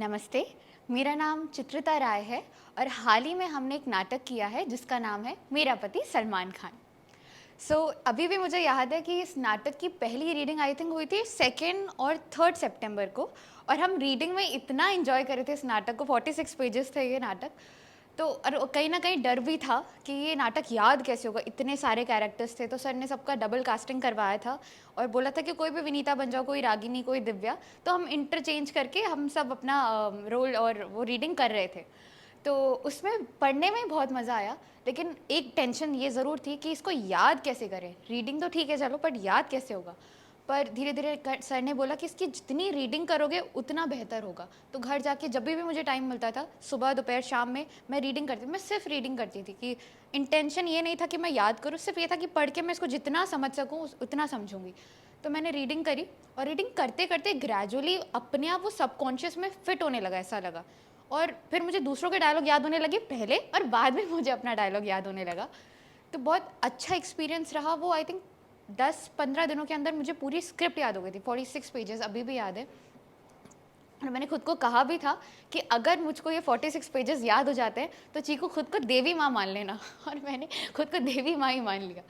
नमस्ते, मेरा नाम चित्रिता राय है और हाल ही में हमने एक नाटक किया है जिसका नाम है मेरा पति सलमान खान। अभी भी मुझे याद है कि इस नाटक की पहली रीडिंग आई थिंक हुई थी 2 और 3 सितंबर को, और हम रीडिंग में इतना एंजॉय कर रहे थे इस नाटक को। 46 पेजेस थे ये नाटक। तो और कहीं ना कहीं डर भी था कि ये नाटक याद कैसे होगा, इतने सारे कैरेक्टर्स थे। तो सर ने सबका डबल कास्टिंग करवाया था और बोला था कि कोई भी विनीता बन जाओ, कोई रागिनी, कोई दिव्या। तो हम इंटरचेंज करके हम सब अपना रोल और वो रीडिंग कर रहे थे। तो उसमें पढ़ने में बहुत मज़ा आया, लेकिन एक टेंशन ये ज़रूर थी कि इसको याद कैसे करें। रीडिंग तो ठीक है चलो, बट याद कैसे होगा। पर धीरे धीरे सर ने बोला कि इसकी जितनी रीडिंग करोगे उतना बेहतर होगा। तो घर जाके जब भी मुझे टाइम मिलता था, सुबह दोपहर शाम में, मैं रीडिंग करती थी। मैं सिर्फ रीडिंग करती थी कि इंटेंशन ये नहीं था कि मैं याद करूँ, सिर्फ ये था कि पढ़ के मैं इसको जितना समझ सकूँ उतना समझूंगी। तो मैंने रीडिंग करी और रीडिंग करते करते ग्रेजुअली अपने आप वो सबकॉन्शियस में फिट होने लगा, ऐसा लगा। और फिर मुझे दूसरों के डायलॉग याद होने लगे पहले, और बाद में मुझे अपना डायलॉग याद होने लगा। तो बहुत अच्छा एक्सपीरियंस रहा वो। आई थिंक 10-15 दिनों के अंदर मुझे पूरी स्क्रिप्ट याद हो गई थी, 46 पेजेस अभी भी याद है। और मैंने खुद को कहा भी था कि अगर मुझको ये 46 पेजेस याद हो जाते हैं तो चीकू खुद को देवी माँ मान लेना। और मैंने खुद को देवी माँ ही मान लिया।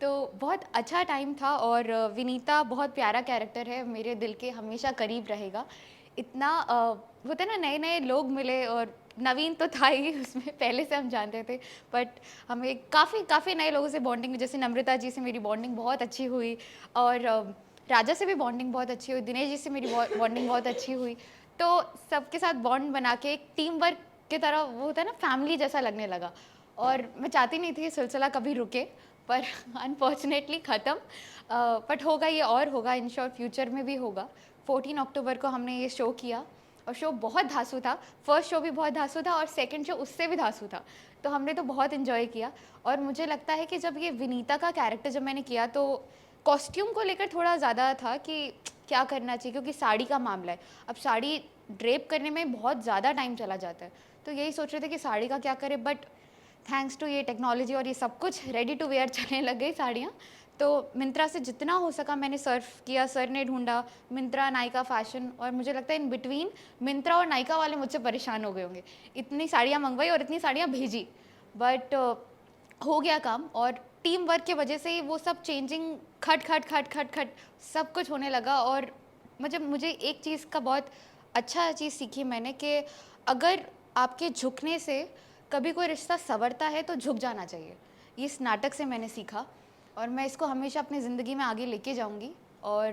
तो बहुत अच्छा टाइम था। और विनीता बहुत प्यारा कैरेक्टर है, मेरे दिल के हमेशा करीब रहेगा। इतना होता है ना, नए नए लोग मिले, और नवीन तो था ही उसमें, पहले से हम जानते थे। बट हमें काफ़ी नए लोगों से बॉन्डिंग, जैसे नम्रता जी से मेरी बॉन्डिंग बहुत अच्छी हुई, और राजा से भी बॉन्डिंग बहुत अच्छी हुई, दिनेश जी से मेरी बॉन्डिंग बहुत अच्छी हुई। तो सबके साथ बॉन्ड बना के एक टीम वर्क की तरह, वो होता है ना, फैमिली जैसा लगने लगा। और मैं चाहती नहीं थी ये सिलसिला कभी रुके, पर अनफॉर्चुनेटली ख़त्म। बट होगा ये, और होगा इंश्योर, फ्यूचर में भी होगा। 14 अक्टूबर को हमने ये शो किया और शो बहुत धांसू था। फर्स्ट शो भी बहुत धांसू था और सेकंड शो उससे भी धांसू था। तो हमने तो बहुत इन्जॉय किया। और मुझे लगता है कि जब ये विनीता का कैरेक्टर जब मैंने किया तो कॉस्ट्यूम को लेकर थोड़ा ज़्यादा था कि क्या करना चाहिए, क्योंकि साड़ी का मामला है। अब साड़ी ड्रेप करने में बहुत ज़्यादा टाइम चला जाता है। तो यही सोच रहे थे कि साड़ी का क्या करें, बट थैंक्स टू ये टेक्नोलॉजी और ये सब कुछ रेडी टू वेयर चलने लग गई साड़ियाँ। तो मिंत्रा से जितना हो सका मैंने सर्फ किया, सर ने ढूंढा मिंत्रा, नायका फैशन, और मुझे लगता है इन बिटवीन मिंत्रा और नायका वाले मुझसे परेशान हो गए होंगे। इतनी साड़ियाँ मंगवाई और इतनी साड़ियाँ भेजी, बट हो गया काम। और टीम वर्क की वजह से ही वो सब चेंजिंग, खट खट खट खट खट सब कुछ होने लगा। और मुझे एक चीज़ का बहुत अच्छा चीज़ सीखी मैंने, कि अगर आपके झुकने से कभी कोई रिश्ता संवरता है तो झुक जाना चाहिए। इस नाटक से मैंने सीखा, और मैं इसको हमेशा अपनी ज़िंदगी में आगे लेके जाऊंगी। और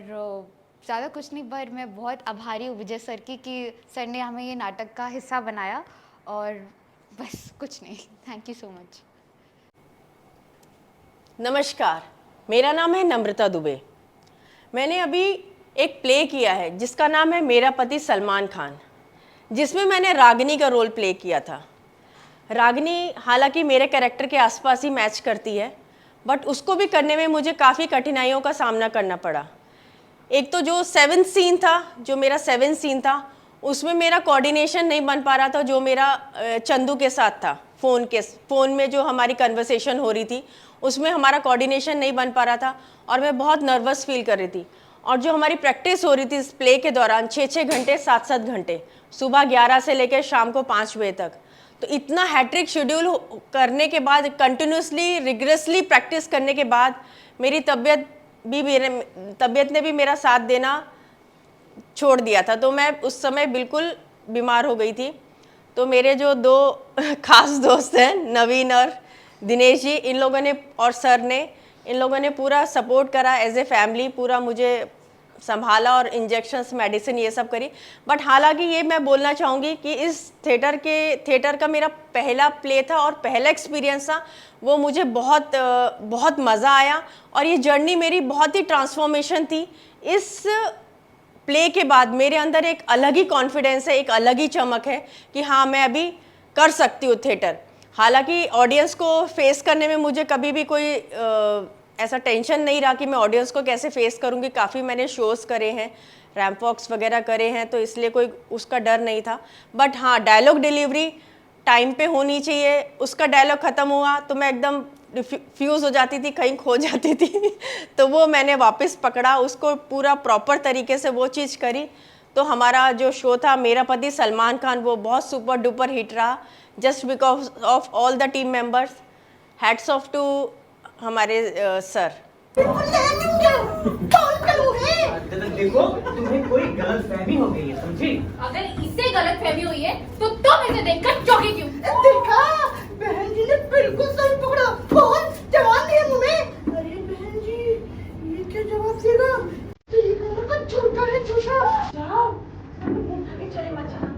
ज़्यादा कुछ नहीं, पर मैं बहुत आभारी हूँ विजय सर की कि सर ने हमें ये नाटक का हिस्सा बनाया। और बस कुछ नहीं, थैंक यू सो मच। नमस्कार, मेरा नाम है नम्रता दुबे। मैंने अभी एक प्ले किया है जिसका नाम है मेरा पति सलमान खान, जिसमें मैंने रागिनी का रोल प्ले किया था। रागिनी हालांकि मेरे कैरेक्टर के आसपास ही मैच करती है, बट उसको भी करने में मुझे काफ़ी कठिनाइयों का सामना करना पड़ा। एक तो जो 7th सीन था, जो मेरा 7th सीन था, उसमें मेरा कोऑर्डिनेशन नहीं बन पा रहा था, जो मेरा चंदू के साथ था। फ़ोन में जो हमारी कन्वर्सेशन हो रही थी उसमें हमारा कोऑर्डिनेशन नहीं बन पा रहा था और मैं बहुत नर्वस फील कर रही थी। और जो हमारी प्रैक्टिस हो रही थी इस प्ले के दौरान 6-6 घंटे 7-7 घंटे, सुबह 11 से लेकर शाम को 5 बजे तक, तो इतना हैट्रिक शेड्यूल करने के बाद, कंटिन्यूसली रिग्रेसली प्रैक्टिस करने के बाद, मेरी तबीयत ने भी मेरा साथ देना छोड़ दिया था। तो मैं उस समय बिल्कुल बीमार हो गई थी। तो मेरे जो 2 खास दोस्त हैं, नवीन और दिनेश जी, इन लोगों ने और सर ने, इन लोगों ने पूरा सपोर्ट करा। एज ए फैमिली पूरा मुझे संभाला और इंजेक्शंस, मेडिसिन, ये सब करी। बट हालांकि ये मैं बोलना चाहूँगी कि इस थिएटर का मेरा पहला प्ले था और पहला एक्सपीरियंस था। वो मुझे बहुत मज़ा आया और ये जर्नी मेरी बहुत ही ट्रांसफॉर्मेशन थी। इस प्ले के बाद मेरे अंदर एक अलग ही कॉन्फिडेंस है, एक अलग ही चमक है कि हाँ, मैं अभी कर सकती हूँ थिएटर। हालांकि ऑडियंस को फेस करने में मुझे कभी भी कोई ऐसा टेंशन नहीं रहा कि मैं ऑडियंस को कैसे फेस करूँगी। काफ़ी मैंने शोज़ करे हैं, रैंप वॉक्स वगैरह करे हैं, तो इसलिए कोई उसका डर नहीं था। बट हाँ, डायलॉग डिलीवरी टाइम पे होनी चाहिए। उसका डायलॉग ख़त्म हुआ तो मैं एकदम फ्यूज़ हो जाती थी, कहीं खो जाती थी। तो वो मैंने वापस पकड़ा, उसको पूरा प्रॉपर तरीके से वो चीज़ करी। तो हमारा जो शो था मेरा पति सलमान खान वो बहुत सुपर डुपर हिट रहा, just because of all the team members. Hats off to हमारे सर। देखो तुम्हें कोई गलत फहमी हो गई है, समझी? अगर इसे गलत फहमी हुई है तो तुम इसे देखकर चौंके क्यों? देखा, बहन जी ने बिल्कुल सही पकड़ा, बहुत जवाब दिया मुझे। अरे बहन जी, ये क्या जवाब देगा? तो ये कमर का झूठा है, झूठा। जाओ, चले मत जाना।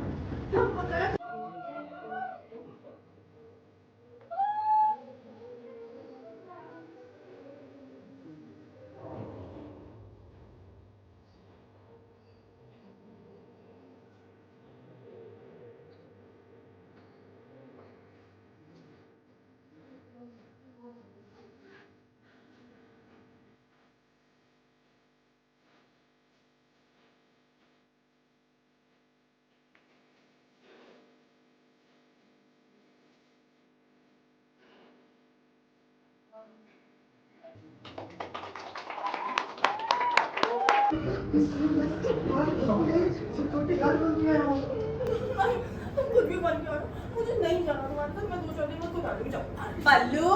पल्लू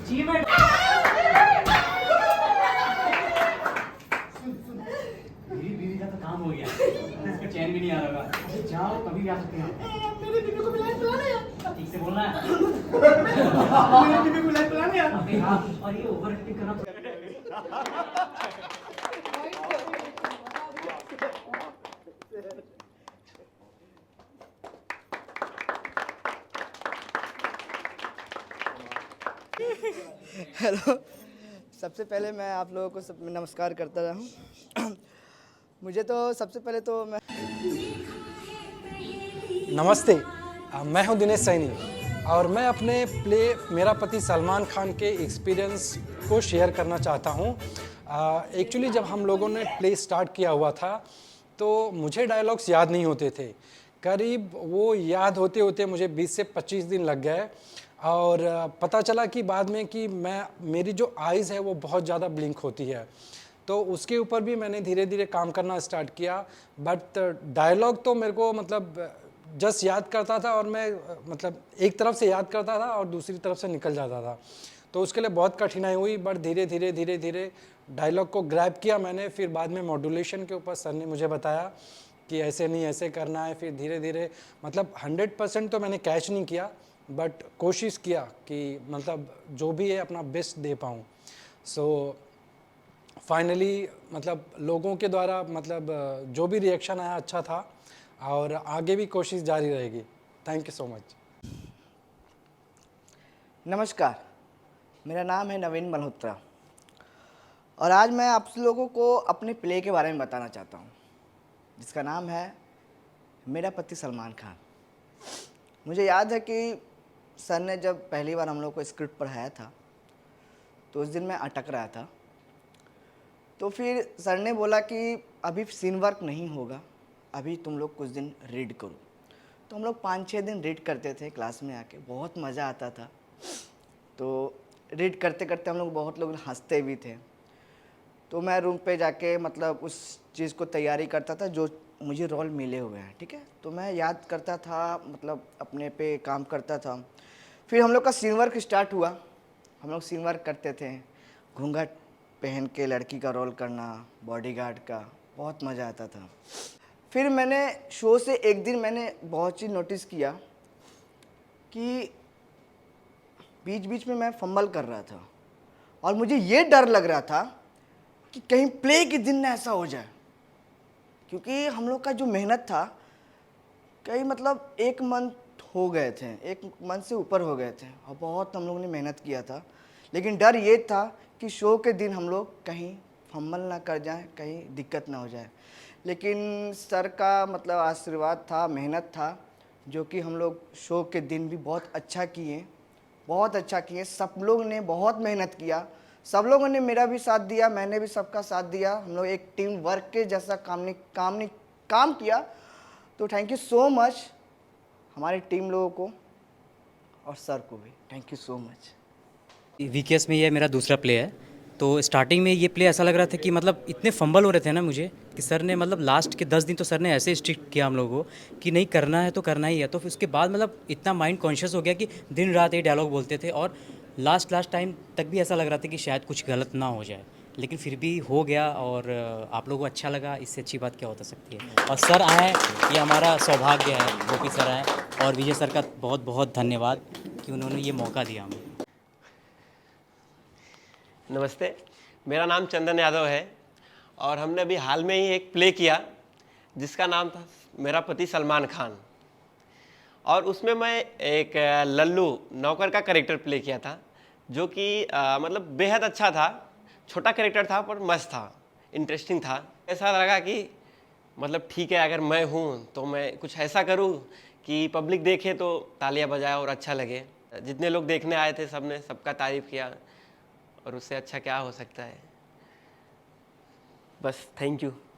जी मैं मेरी बीवी का तो काम हो गया, इसका चैन भी नहीं आ रहा। अरे जाओ, कभी भी आ सकते हैं। मेरी बीवी को बुलाना है। ठीक से बोलना है। मेरी बीवी को बुलाना है। अबे हाँ, और ये ओवर एक्टिंग करना। हेलो, सबसे पहले मैं आप लोगों को सब नमस्कार करता रहा हूँ। मुझे तो सबसे पहले तो मैं नमस्ते, मैं हूं दिनेश सैनी और मैं अपने प्ले मेरा पति सलमान खान के एक्सपीरियंस को शेयर करना चाहता हूं। एक्चुअली जब हम लोगों ने प्ले स्टार्ट किया हुआ था तो मुझे डायलॉग्स याद नहीं होते थे। करीब वो याद होते होते मुझे 20 से 25 दिन लग गए और पता चला कि बाद में कि मेरी जो आइज़ है वो बहुत ज़्यादा ब्लिंक होती है, तो उसके ऊपर भी मैंने धीरे धीरे काम करना स्टार्ट किया। बट डायलॉग तो मेरे को मतलब जस्ट याद करता था और मैं मतलब एक तरफ से याद करता था और दूसरी तरफ से निकल जाता था, तो उसके लिए बहुत कठिनाई हुई। बट धीरे धीरे डायलॉग को ग्रैब किया मैंने। फिर बाद में मॉड्यूलेशन के ऊपर सर ने मुझे बताया कि ऐसे नहीं ऐसे करना है। फिर धीरे धीरे मतलब 100% तो मैंने कैच नहीं किया, बट कोशिश किया कि मतलब जो भी है अपना बेस्ट दे पाऊँ। सो फाइनली मतलब लोगों के द्वारा मतलब जो भी रिएक्शन आया अच्छा था और आगे भी कोशिश जारी रहेगी। Thank you so much. नमस्कार, मेरा नाम है नवीन मल्होत्रा और आज मैं आप लोगों को अपने प्ले के बारे में बताना चाहता हूँ, जिसका नाम है मेरा पति सलमान खान। मुझे याद है कि सर ने जब पहली बार हम लोग को स्क्रिप्ट पढ़ाया था तो उस दिन मैं अटक रहा था, तो फिर सर ने बोला कि अभी सीन वर्क नहीं होगा, अभी तुम लोग कुछ दिन रीड करो। तो हम लोग 5-6 दिन रीड करते थे क्लास में आके, बहुत मज़ा आता था। तो रीड करते करते हम लोग बहुत लोग हंसते भी थे। तो मैं रूम पे जाके मतलब उस चीज़ को तैयारी करता था जो मुझे रोल मिले हुए हैं, ठीक है। तो मैं याद करता था, मतलब अपने पे काम करता था। फिर हम लोग का सीन वर्क स्टार्ट हुआ। हम लोग सीन वर्क करते थे, घूंघट पहन के लड़की का रोल करना, बॉडीगार्ड का, बहुत मज़ा आता था। फिर मैंने शो से एक दिन मैंने बहुत चीज़ नोटिस किया कि बीच बीच में मैं फंबल कर रहा था और मुझे ये डर लग रहा था कि कहीं प्ले के दिन ना ऐसा हो जाए, क्योंकि हम लोग का जो मेहनत था कई मतलब 1 मंथ हो गए थे, 1 मंथ से ऊपर हो गए थे और बहुत हम लोगों ने मेहनत किया था। लेकिन डर ये था कि शो के दिन हम लोग कहीं फंबल ना कर जाएं, कहीं दिक्कत ना हो जाए। लेकिन सर का मतलब आशीर्वाद था, मेहनत था, जो कि हम लोग शो के दिन भी बहुत अच्छा किए, बहुत अच्छा किए। सब लोग ने बहुत मेहनत किया, सब लोगों ने मेरा भी साथ दिया, मैंने भी सबका साथ दिया। हम लोग एक टीम वर्क के जैसा काम किया। तो थैंक यू सो मच हमारी टीम लोगों को और सर को भी thank you so much. VKS में ये मेरा दूसरा प्ले है। तो स्टार्टिंग में ये प्ले ऐसा लग रहा था कि मतलब इतने फंबल हो रहे थे ना मुझे कि कि सर ने मतलब लास्ट के 10 दिन तो सर ने ऐसे स्ट्रिक्ट किया हम लोगों को कि नहीं करना है तो करना ही है। तो फिर उसके बाद मतलब इतना माइंड कॉन्शियस हो गया कि दिन रात ये डायलॉग बोलते थे और लास्ट टाइम तक भी ऐसा लग रहा था कि शायद कुछ गलत ना हो जाए, लेकिन फिर भी हो गया और आप लोगों को अच्छा लगा। इससे अच्छी बात क्या हो सकती है। और सर आए, ये हमारा सौभाग्य है, गोपी सर आए और विजय सर का बहुत बहुत धन्यवाद कि उन्होंने ये मौका दिया हमें। नमस्ते, मेरा नाम चंदन यादव है और हमने अभी हाल में ही एक प्ले किया जिसका नाम था मेरा पति सलमान खान। और उसमें मैं एक लल्लू नौकर का कैरेक्टर प्ले किया था, जो कि मतलब बेहद अच्छा था। छोटा कैरेक्टर था पर मस्त था, इंटरेस्टिंग था। ऐसा लगा कि मतलब ठीक है, अगर मैं हूँ तो मैं कुछ ऐसा करूँ कि पब्लिक देखे तो तालियां बजाए और अच्छा लगे। जितने लोग देखने आए थे सब ने सबका तारीफ़ किया और उससे अच्छा क्या हो सकता है। बस, थैंक यू।